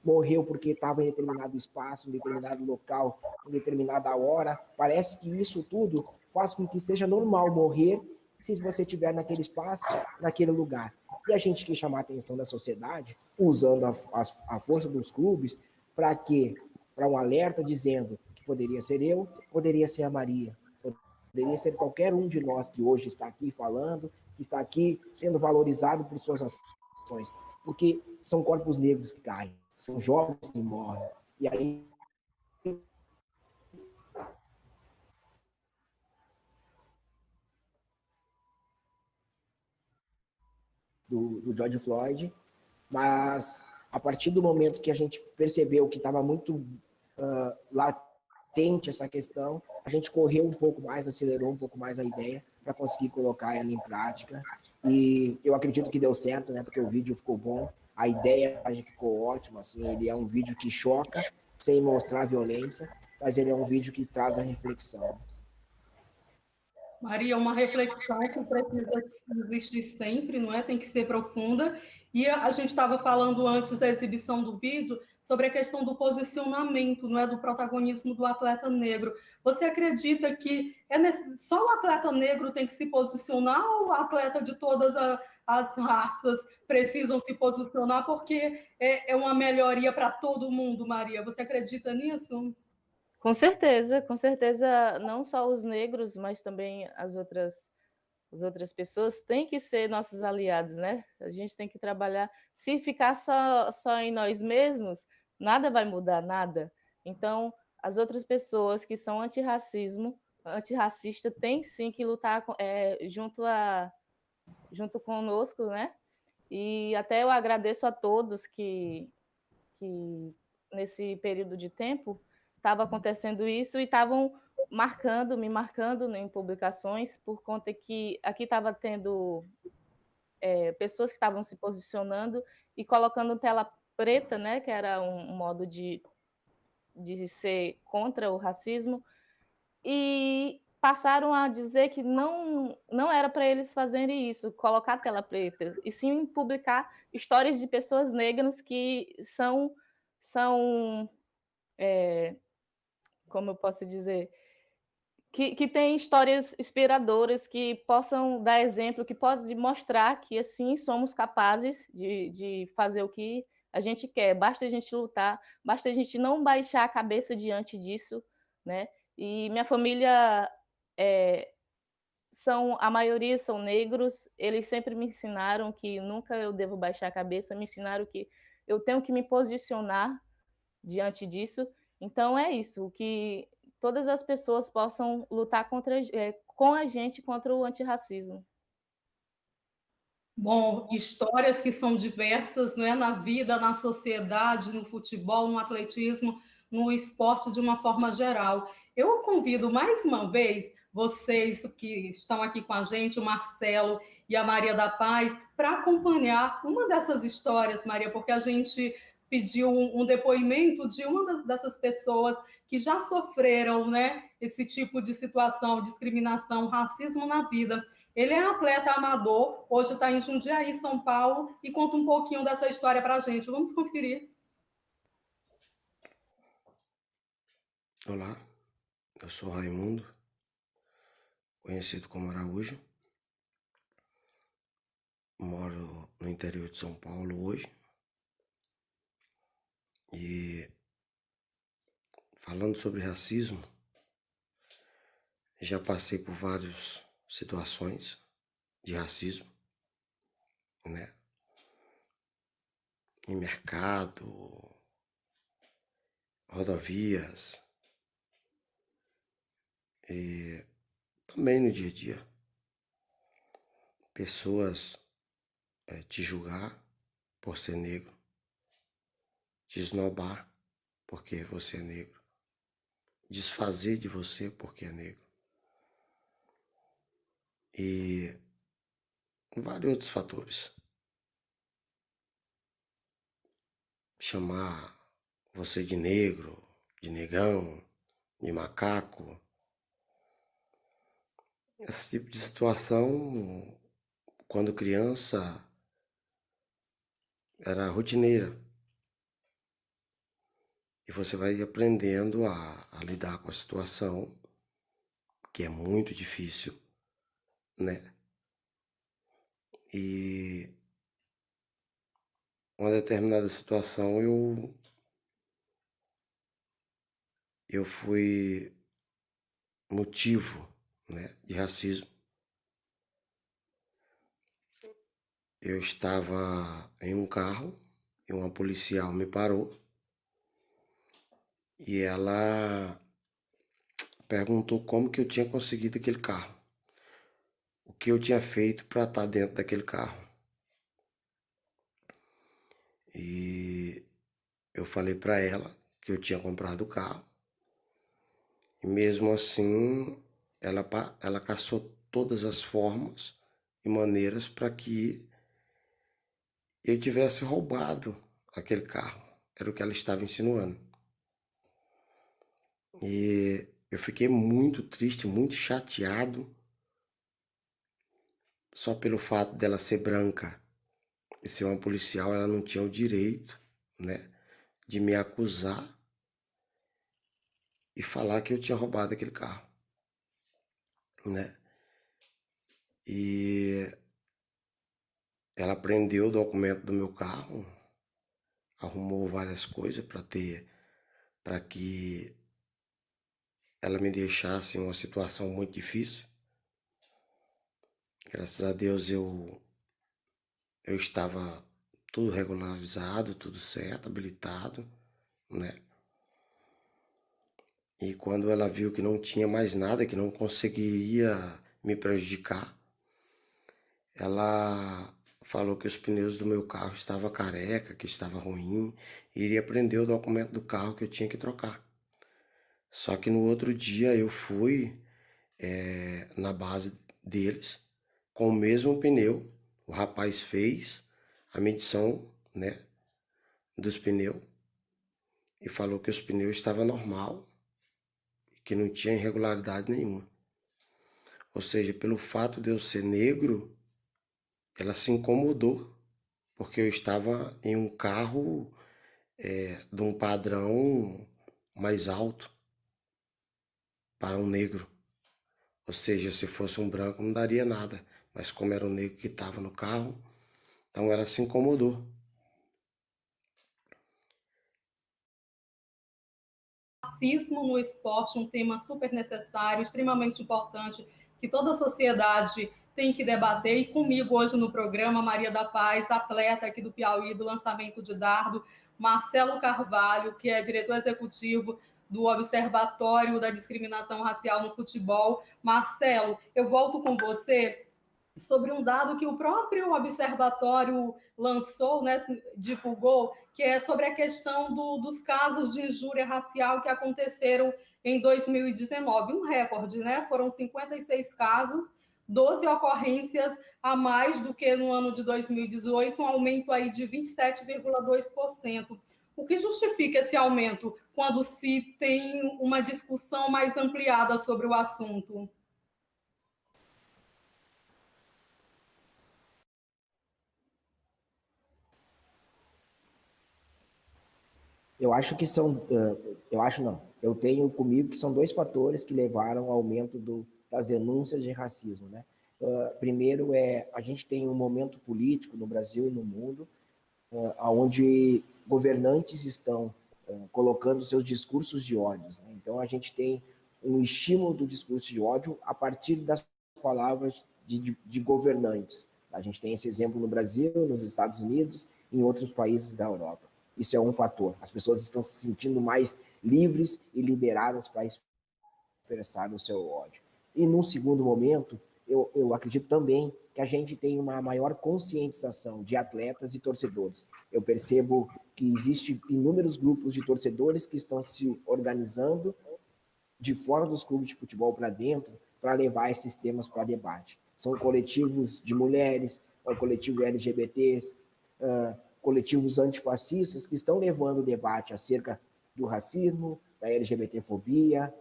morreu porque estava em determinado espaço, em determinado local, em determinada hora. Parece que isso tudo faz com que seja normal morrer se você estiver naquele espaço, naquele lugar. E a gente quer chamar a atenção da sociedade, usando a força dos clubes, para quê? Para um alerta dizendo que poderia ser eu, poderia ser a Maria, poderia ser qualquer um de nós que hoje está aqui falando, que está aqui sendo valorizado por suas ações, porque são corpos negros que caem, são jovens que morrem. E aí do George Floyd, mas a partir do momento que a gente percebeu que estava muito latente essa questão, a gente correu um pouco mais, acelerou um pouco mais a ideia para conseguir colocar ela em prática, e eu acredito que deu certo, né, porque o vídeo ficou bom, a ideia ficou ótima, assim, ele é um vídeo que choca, sem mostrar violência, mas ele é um vídeo que traz a reflexão. Maria, uma reflexão que precisa existir sempre, não é? Tem que ser profunda. E a gente estava falando antes da exibição do vídeo sobre a questão do posicionamento, não é? Do protagonismo do atleta negro. Você acredita que só o atleta negro tem que se posicionar ou o atleta de todas as raças precisam se posicionar porque é uma melhoria para todo mundo, Maria? Você acredita nisso? Com certeza, não só os negros, mas também as outras pessoas têm que ser nossos aliados, né? A gente tem que trabalhar. Se ficar só em nós mesmos, nada vai mudar, nada. Então, as outras pessoas que são antirracista, têm sim que lutar junto conosco, né? E até eu agradeço a todos que nesse período de tempo estava acontecendo isso e estavam me marcando em publicações, por conta que aqui estava tendo pessoas que estavam se posicionando e colocando tela preta, né, que era um modo de ser contra o racismo, e passaram a dizer que não era para eles fazerem isso, colocar tela preta, e sim publicar histórias de pessoas negras que são como eu posso dizer, que têm histórias inspiradoras, que possam dar exemplo, que podem mostrar que, assim, somos capazes de fazer o que a gente quer. Basta a gente lutar, basta a gente não baixar a cabeça diante disso, né? E minha família, a maioria são negros, eles sempre me ensinaram que nunca eu devo baixar a cabeça, me ensinaram que eu tenho que me posicionar diante disso. Então é isso, que todas as pessoas possam lutar com a gente contra o antirracismo. Bom, histórias que são diversas, não é, na vida, na sociedade, no futebol, no atletismo, no esporte de uma forma geral. Eu convido mais uma vez vocês que estão aqui com a gente, o Marcelo e a Maria da Paz, para acompanhar uma dessas histórias, Maria, porque a gente pediu um depoimento de uma dessas pessoas que já sofreram, né, esse tipo de situação, discriminação, racismo na vida. Ele é atleta amador, hoje está em Jundiaí, São Paulo, e conta um pouquinho dessa história para a gente. Vamos conferir. Olá, eu sou Raimundo, conhecido como Araújo. Moro no interior de São Paulo hoje. E falando sobre racismo, já passei por várias situações de racismo, né? Em mercado, rodovias e também no dia a dia. Pessoas te julgar por ser negro, te esnobar porque você é negro, desfazer de você porque é negro. E vários outros fatores. Chamar você de negro, de negão, de macaco. Esse tipo de situação, quando criança, era rotineira. E você vai aprendendo a lidar com a situação, que é muito difícil, né? E uma determinada situação eu fui motivo, né, de racismo. Eu estava em um carro e uma policial me parou e ela perguntou como que eu tinha conseguido aquele carro, o que eu tinha feito para estar dentro daquele carro. E eu falei para ela que eu tinha comprado o carro. E mesmo assim, ela caçou todas as formas e maneiras para que eu tivesse roubado aquele carro. Era o que ela estava insinuando. E eu fiquei muito triste, muito chateado, só pelo fato dela ser branca e ser uma policial. Ela não tinha o direito, né, de me acusar e falar que eu tinha roubado aquele carro, né? E ela prendeu o documento do meu carro, arrumou várias coisas para que ela me deixasse em uma situação muito difícil. Graças a Deus eu estava tudo regularizado, tudo certo, habilitado, né? E quando ela viu que não tinha mais nada, que não conseguiria me prejudicar, ela falou que os pneus do meu carro estavam careca, que estava ruim, e iria prender o documento do carro que eu tinha que trocar. Só que no outro dia eu fui na base deles com o mesmo pneu, O rapaz fez a medição, né, dos pneus e falou que os pneus estavam normal, que não tinha irregularidade nenhuma. Ou seja, pelo fato de eu ser negro, ela se incomodou, porque eu estava em um carro de um padrão mais alto para um negro. Ou seja, se fosse um branco não daria nada, mas como era um negro que estava no carro, então ela se incomodou. Racismo no esporte, um tema super necessário, extremamente importante, que toda a sociedade tem que debater. E comigo hoje no programa, Maria da Paz, atleta aqui do Piauí, do lançamento de dardo, Marcelo Carvalho, que é diretor executivo do Observatório da Discriminação Racial no Futebol. Marcelo, eu volto com você sobre um dado que o próprio observatório lançou, né, divulgou, que é sobre a questão dos casos de injúria racial que aconteceram em 2019. Um recorde, né? Foram 56 casos, 12 ocorrências a mais do que no ano de 2018, um aumento aí de 27,2%. O que justifica esse aumento quando se tem uma discussão mais ampliada sobre o assunto? Eu acho que são, eu acho não, eu tenho comigo que são dois fatores que levaram ao aumento das denúncias de racismo, né? Primeiro a gente tem um momento político no Brasil e no mundo, onde governantes estão colocando seus discursos de ódio, né? Então a gente tem um estímulo do discurso de ódio a partir das palavras de governantes. A gente tem esse exemplo no Brasil, nos Estados Unidos e em outros países da Europa. Isso é um fator. As pessoas estão se sentindo mais livres e liberadas para expressar o seu ódio. E num segundo momento, eu acredito também que a gente tem uma maior conscientização de atletas e torcedores. Eu percebo que existem inúmeros grupos de torcedores que estão se organizando de fora dos clubes de futebol para dentro para levar esses temas para debate. São coletivos de mulheres, coletivos LGBTs, coletivos antifascistas que estão levando o debate acerca do racismo, da LGBTfobia,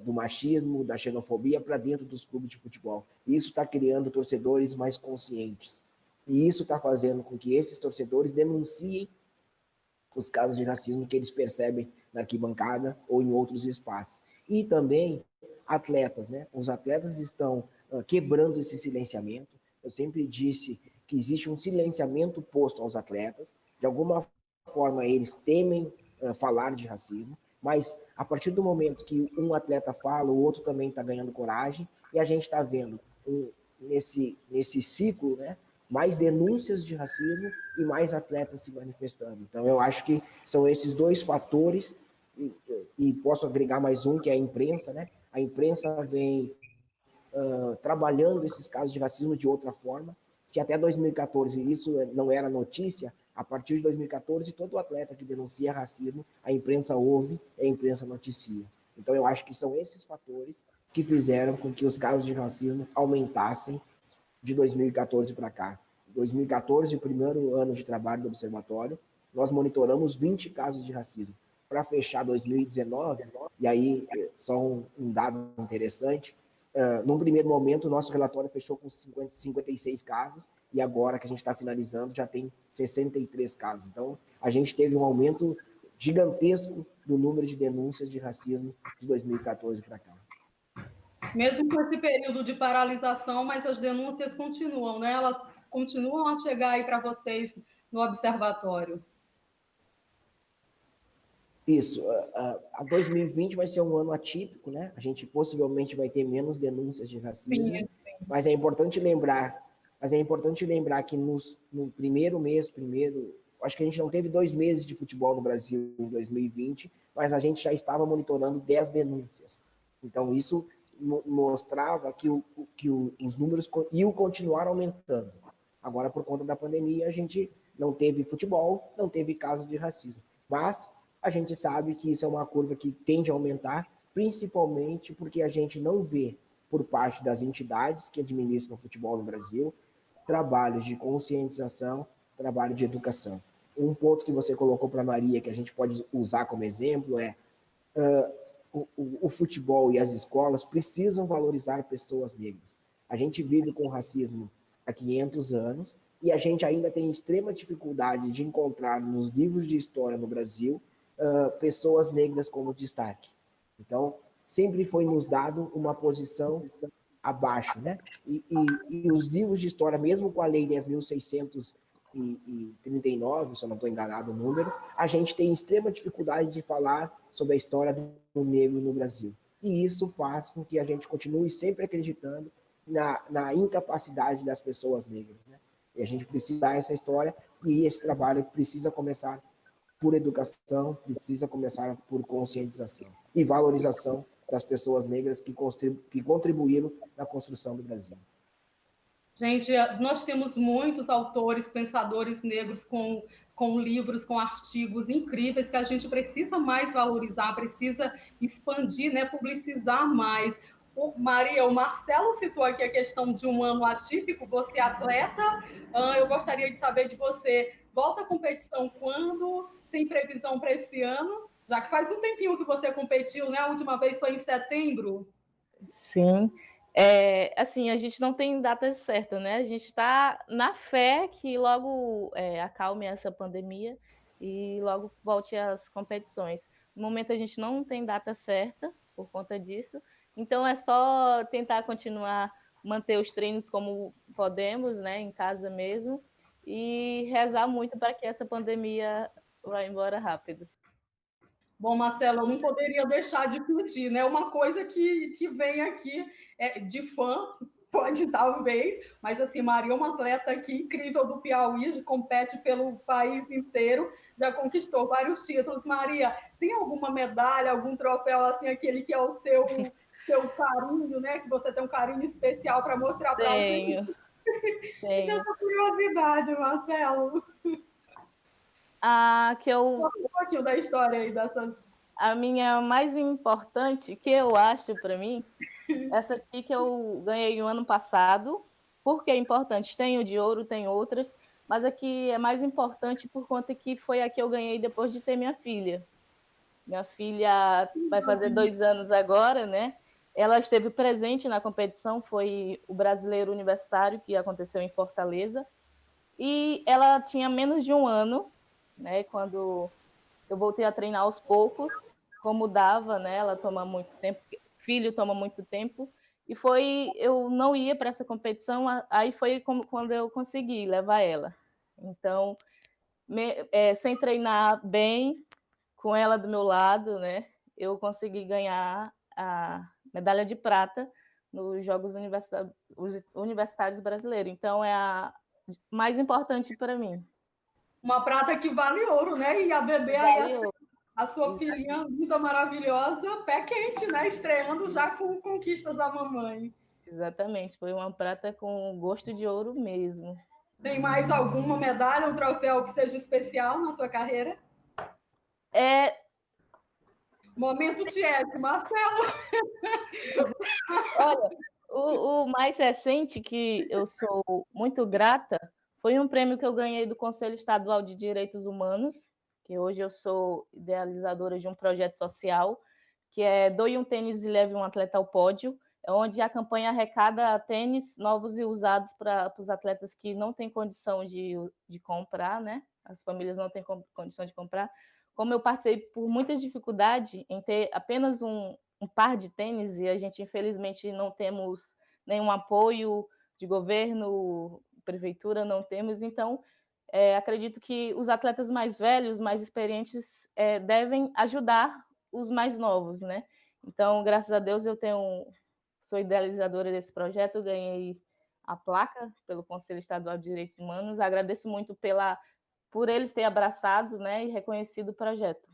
do machismo, da xenofobia para dentro dos clubes de futebol. E isso está criando torcedores mais conscientes. E isso está fazendo com que esses torcedores denunciem os casos de racismo que eles percebem na arquibancada ou em outros espaços. E também atletas, né? Os atletas estão quebrando esse silenciamento. Eu sempre disse que existe um silenciamento posto aos atletas. De alguma forma, eles temem falar de racismo, mas a partir do momento que um atleta fala, o outro também está ganhando coragem, e a gente está vendo nesse ciclo, né, mais denúncias de racismo e mais atletas se manifestando. Então, eu acho que são esses dois fatores, e posso agregar mais um, que é a imprensa, né? A imprensa vem trabalhando esses casos de racismo de outra forma. Se até 2014 isso não era notícia, a partir de 2014, todo atleta que denuncia racismo, a imprensa ouve e a imprensa noticia. Então, eu acho que são esses fatores que fizeram com que os casos de racismo aumentassem de 2014 para cá. 2014, o primeiro ano de trabalho do Observatório, nós monitoramos 20 casos de racismo. Para fechar 2019, e aí só um dado interessante, num primeiro momento, o nosso relatório fechou com 56 casos, e agora que a gente está finalizando, já tem 63 casos. Então, a gente teve um aumento gigantesco do número de denúncias de racismo de 2014 para cá. Mesmo com esse período de paralisação, mas as denúncias continuam, né? Elas continuam a chegar aí para vocês no observatório. Isso. A 2020 vai ser um ano atípico, né? A gente possivelmente vai ter menos denúncias de racismo, sim. Mas é importante lembrar que no primeiro mês, acho que a gente não teve 2 meses de futebol no Brasil em 2020, mas a gente já estava monitorando 10 denúncias. Então, isso mostrava que os números iam continuar aumentando. Agora, por conta da pandemia, a gente não teve futebol, não teve casos de racismo. Mas a gente sabe que isso é uma curva que tende a aumentar, principalmente porque a gente não vê, por parte das entidades que administram o futebol no Brasil, trabalhos de conscientização, trabalho de educação. Um ponto que você colocou para a Maria, que a gente pode usar como exemplo, é o futebol e as escolas precisam valorizar pessoas negras. A gente vive com racismo há 500 anos e a gente ainda tem extrema dificuldade de encontrar nos livros de história no Brasil pessoas negras como destaque. Então, sempre foi nos dado uma posição abaixo, né? E os livros de história, mesmo com a Lei 10.639, se eu não estou enganado o número, a gente tem extrema dificuldade de falar sobre a história do negro no Brasil. E isso faz com que a gente continue sempre acreditando na incapacidade das pessoas negras, né? E a gente precisa dar essa história e esse trabalho precisa começar por educação, precisa começar por conscientização e valorização das pessoas negras que contribuíram na construção do Brasil. Gente, nós temos muitos autores, pensadores negros com livros, com artigos incríveis que a gente precisa mais valorizar, precisa expandir, né, publicizar mais. Maria, o Marcelo citou aqui a questão de um ano atípico, você é atleta, eu gostaria de saber de você, volta à competição quando? Tem previsão para esse ano? Já que faz um tempinho que você competiu, né? A última vez foi em setembro. Sim. Assim, a gente não tem data certa, né? A gente está na fé que logo acalme essa pandemia e logo volte às competições. No momento, a gente não tem data certa por conta disso, então é só tentar continuar, manter os treinos como podemos, né? Em casa mesmo, e rezar muito para que essa pandemia vá embora rápido. Bom, Marcelo, eu não poderia deixar de pedir, né? Uma coisa que vem aqui de fã, pode talvez, mas assim, Maria é uma atleta aqui incrível do Piauí, compete pelo país inteiro, já conquistou vários títulos. Maria, tem alguma medalha, algum troféu, assim, aquele que é o seu carinho, né? Que você tem um carinho especial para mostrar para a gente? Tenho. Essa curiosidade, Marcelo. Um pouquinho da história aí dessas. A minha mais importante, que eu acho para mim, essa aqui que eu ganhei no ano passado. Por que é importante? Tem o de ouro, tem outras, mas aqui é mais importante por conta que foi a que eu ganhei depois de ter minha filha. Minha filha vai fazer 2 anos agora, né? Ela esteve presente na competição, foi o Brasileiro Universitário, que aconteceu em Fortaleza, e ela tinha menos de 1 ano, né? Quando eu voltei a treinar aos poucos, como dava, né? Ela toma muito tempo, filho toma muito tempo, e eu não ia para essa competição, aí foi quando eu consegui levar ela. Então, sem treinar bem, com ela do meu lado, né? Eu consegui ganhar a medalha de prata nos Jogos Universitários Brasileiros. Então, é a mais importante para mim. Uma prata que vale ouro, né? E a bebê aí, a sua filhinha linda, maravilhosa, pé quente, né? Estreando já com conquistas da mamãe. Exatamente, foi uma prata com gosto de ouro mesmo. Tem mais alguma medalha, um troféu que seja especial na sua carreira? Momento Tiete, Marcelo. Olha, o mais recente que eu sou muito grata foi um prêmio que eu ganhei do Conselho Estadual de Direitos Humanos, que hoje eu sou idealizadora de um projeto social, que é Doe um Tênis e Leve um Atleta ao Pódio, onde a campanha arrecada tênis novos e usados para os atletas que não têm condição de comprar, né? As famílias não têm condição de comprar. Como eu passei por muita dificuldade em ter apenas um par de tênis, e a gente, infelizmente, não temos nenhum apoio de governo, prefeitura, não temos. Então, acredito que os atletas mais velhos, mais experientes, devem ajudar os mais novos, né? Então, graças a Deus, sou idealizadora desse projeto, ganhei a placa pelo Conselho Estadual de Direitos Humanos. Agradeço muito por eles terem abraçado, né, e reconhecido o projeto.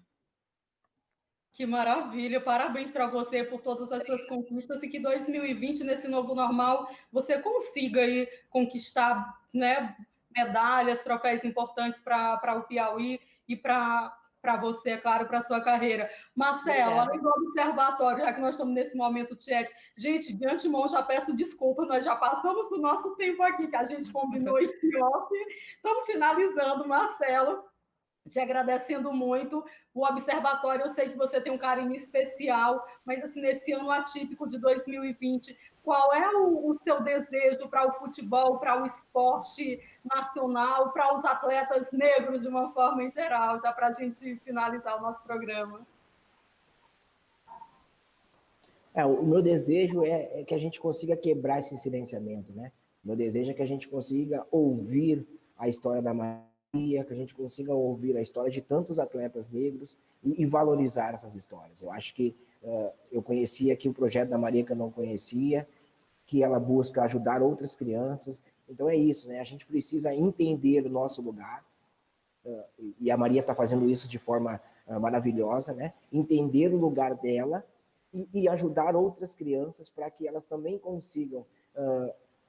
Que maravilha, parabéns para você por todas as suas conquistas e que 2020, nesse novo normal, você consiga aí conquistar, né, medalhas, troféus importantes para o Piauí e para para você, é claro, para a sua carreira. Marcelo, além do observatório, já que nós estamos nesse momento chat, gente, de antemão já peço desculpa, nós já passamos do nosso tempo aqui, que a gente combinou em off. Estamos finalizando, Marcelo, te agradecendo muito. O observatório, eu sei que você tem um carinho especial, mas assim, nesse ano atípico de 2020, qual é o seu desejo para o futebol, para o esporte nacional, para os atletas negros de uma forma em geral, já para a gente finalizar o nosso programa? O meu desejo é que a gente consiga quebrar esse silenciamento, né? O meu desejo é que a gente consiga ouvir a história da Maria, que a gente consiga ouvir a história de tantos atletas negros e valorizar essas histórias. Eu acho que eu conhecia aqui o projeto da Maria que eu não conhecia, que ela busca ajudar outras crianças. Então é isso, né? A gente precisa entender o nosso lugar, e a Maria está fazendo isso de forma maravilhosa, né? Entender o lugar dela e ajudar outras crianças para que elas também consigam,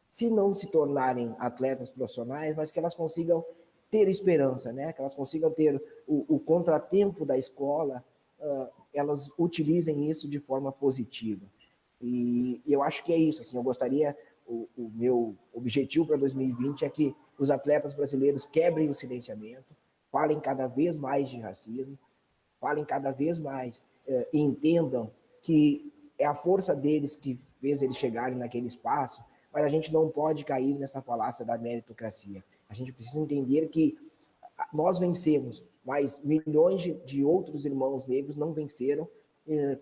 se não se tornarem atletas profissionais, mas que elas consigam ter esperança, né? Que elas consigam ter o contratempo da escola, elas utilizem isso de forma positiva. E eu acho que é isso, assim, eu gostaria, o meu objetivo para 2020 é que os atletas brasileiros quebrem o silenciamento, falem cada vez mais de racismo, falem cada vez mais e entendam que é a força deles que fez eles chegarem naquele espaço, mas a gente não pode cair nessa falácia da meritocracia. A gente precisa entender que nós vencemos, mas milhões de outros irmãos negros não venceram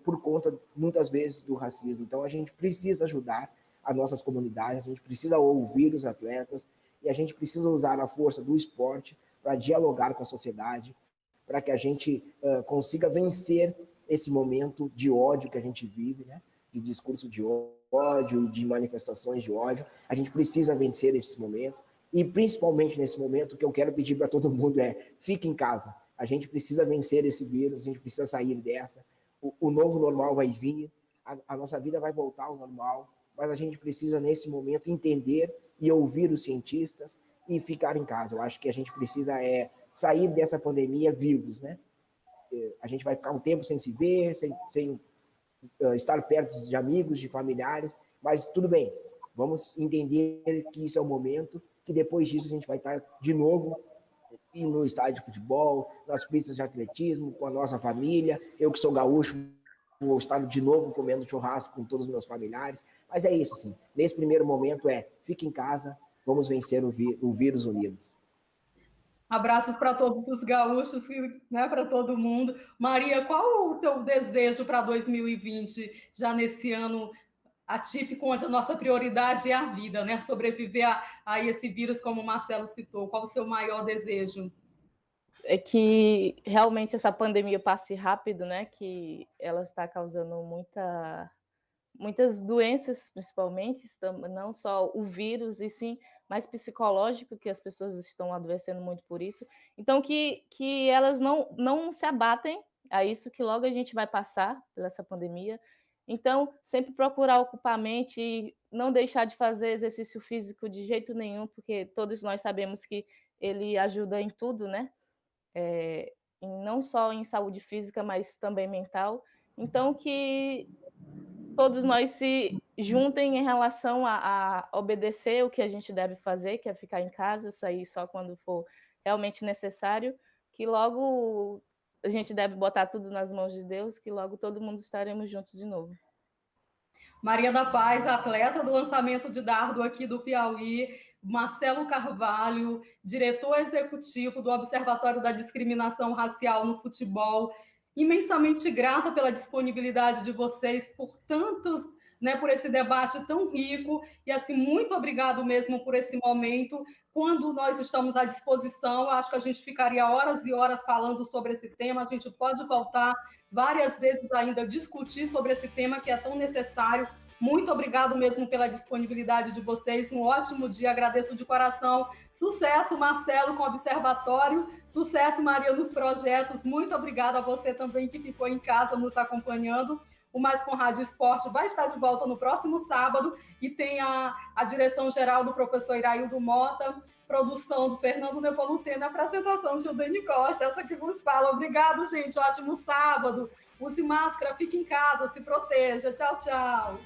por conta, muitas vezes, do racismo. Então, a gente precisa ajudar as nossas comunidades, a gente precisa ouvir os atletas e a gente precisa usar a força do esporte para dialogar com a sociedade, para que a gente consiga vencer esse momento de ódio que a gente vive, né? De discurso de ódio, de manifestações de ódio. A gente precisa vencer esse momento e, principalmente nesse momento, o que eu quero pedir para todo mundo é: fique em casa. A gente precisa vencer esse vírus, a gente precisa sair dessa. O novo normal vai vir, a nossa vida vai voltar ao normal, mas a gente precisa, nesse momento, entender e ouvir os cientistas e ficar em casa. Eu acho que a gente precisa sair dessa pandemia vivos, né? A gente vai ficar um tempo sem se ver, sem estar perto de amigos, de familiares, mas tudo bem, vamos entender que isso é o momento, que depois disso a gente vai estar de novo no estádio de futebol, nas pistas de atletismo, com a nossa família. Eu que sou gaúcho, vou estar de novo comendo churrasco com todos os meus familiares, mas é isso, assim, nesse primeiro momento fique em casa, vamos vencer o vírus unidos. Abraços para todos os gaúchos, né, para todo mundo. Maria, qual o teu desejo para 2020, já nesse ano atípico, onde a nossa prioridade é a vida, né? Sobreviver a esse vírus, como o Marcelo citou. Qual o seu maior desejo? É que realmente essa pandemia passe rápido, né? Que ela está causando muitas doenças, principalmente, não só o vírus, e sim mais psicológico, que as pessoas estão adoecendo muito por isso. Então, que elas não se abatem a isso, que logo a gente vai passar por essa pandemia. Então, sempre procurar ocupar a mente e não deixar de fazer exercício físico de jeito nenhum, porque todos nós sabemos que ele ajuda em tudo, né? Não só em saúde física, mas também mental. Então, que todos nós se juntem em relação a obedecer o que a gente deve fazer, que é ficar em casa, sair só quando for realmente necessário, que logo a gente deve botar tudo nas mãos de Deus, que logo todo mundo estaremos juntos de novo. Maria da Paz, atleta do lançamento de dardo aqui do Piauí, Marcelo Carvalho, diretor executivo do Observatório da Discriminação Racial no Futebol, imensamente grata pela disponibilidade de vocês, por tantos, né, por esse debate tão rico, e assim, muito obrigado mesmo por esse momento. Quando nós estamos à disposição, acho que a gente ficaria horas e horas falando sobre esse tema, a gente pode voltar várias vezes ainda discutir sobre esse tema que é tão necessário. Muito obrigado mesmo pela disponibilidade de vocês, um ótimo dia, agradeço de coração. Sucesso, Marcelo, com o Observatório, sucesso, Maria, nos projetos. Muito obrigada a você também que ficou em casa nos acompanhando. O Mais com Rádio Esporte vai estar de volta no próximo sábado e tem a direção geral do professor Iraildo Mota, produção do Fernando Nepomuceno, apresentação de Gildene Costa, essa que vos fala. Obrigado, gente. Ótimo sábado. Use máscara, fique em casa, se proteja. Tchau, tchau.